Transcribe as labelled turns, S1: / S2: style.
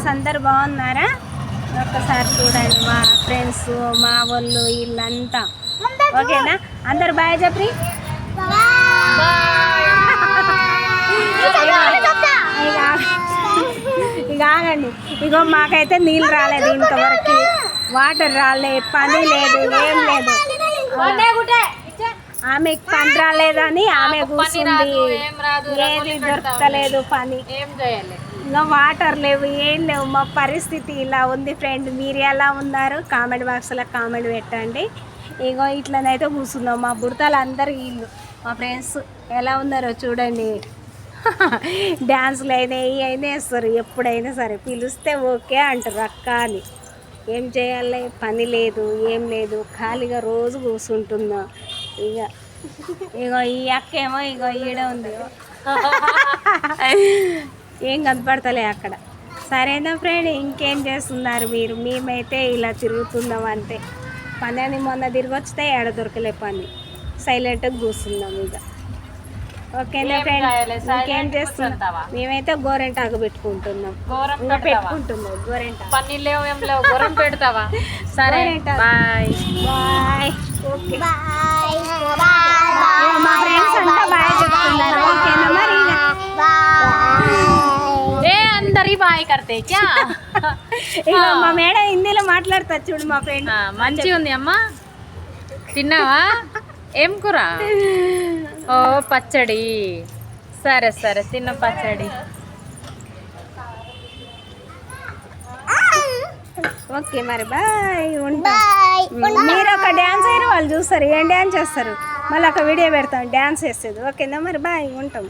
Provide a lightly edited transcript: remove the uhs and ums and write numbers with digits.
S1: Friends అందరు బాగున్నారా? ఒక్కసారి చూడండి మా ఫ్రెండ్స్ మా వాళ్ళు వీళ్ళంతా ఓకేనా? అందరు బాయ్ చెప్పి ఇక ఆగండి. ఇగో మాకైతే నీళ్ళు రాలేదు, ఇంతవరకు వాటర్ రాలేదు, పని లేదు, ఏం లేదు. ఆమెకు పని రాలేదని ఆమె కూర్చుంది, ఏది దొరకలేదు పని. ఇంకా వాటర్ లేవు, ఏం లేవు. మా పరిస్థితి ఇలా ఉంది ఫ్రెండ్. మీరు ఎలా ఉన్నారు కామెంట్ బాక్స్లో కామెంట్ పెట్టండి. ఇగో ఇట్లనైతే కూర్చున్నాం. మా బుడతలు అందరు వీళ్ళు మా ఫ్రెండ్స్ ఎలా ఉన్నారో చూడండి. డ్యాన్సులు అయినా అయినా వేస్తారు, ఎప్పుడైనా సరే పిలిస్తే ఓకే అంటారు అక్క అని. ఏం చేయాలి, పని లేదు, ఏం లేదు, ఖాళీగా రోజు కూర్చుంటున్నా. ఇగో ఈ అక్క ఏమో ఇగో ఈడ ఉంది, ఏం కనపడతలే అక్కడ. సరేనా ఫ్రెండ్, ఇంకేం చేస్తున్నారు మీరు? మేమైతే ఇలా తిరుగుతున్నాం అంతే. పని అని మొన్న తిరిగి వచ్చితే ఏడ దొరకలే పని, సైలెంట్గా కూర్చున్నాం ఇక. ఓకేనా ఫ్రెండ్, ఇంకేం చేస్తున్నాం? మేమైతే గోరెంటాకు పెట్టుకుంటున్నాం, పెట్టుకుంటున్నాం గోరెంటాకు. పెడతావా? సరే బాయ్ బాయ్. ఓకే మా ఫ్రెండ్స్ అంతా బాయ్ చెప్తున్నారు. ఓకేనా మరి?
S2: అందరి బాయ్ కర్తే క్యా?
S1: ఇక మా మేడం హిందీలో మాట్లాడతా చూడు మా ఫ్రెండ్.
S2: మంచిగా ఉంది అమ్మా. తిన్నావా? ఏం కూర? ఓ పచ్చడి. సరే సరే తిన్న పచ్చడి.
S1: ఓకే మరి బాయ్, ఉంటా. మీరు ఒక డ్యాన్స్ అయిన వాళ్ళు చూస్తారు, ఏం డ్యాన్స్ చేస్తారు, మళ్ళీ ఒక వీడియో పెడతాం డ్యాన్స్ చేసేది. ఓకేనా మరి బాయ్, ఉంటాం.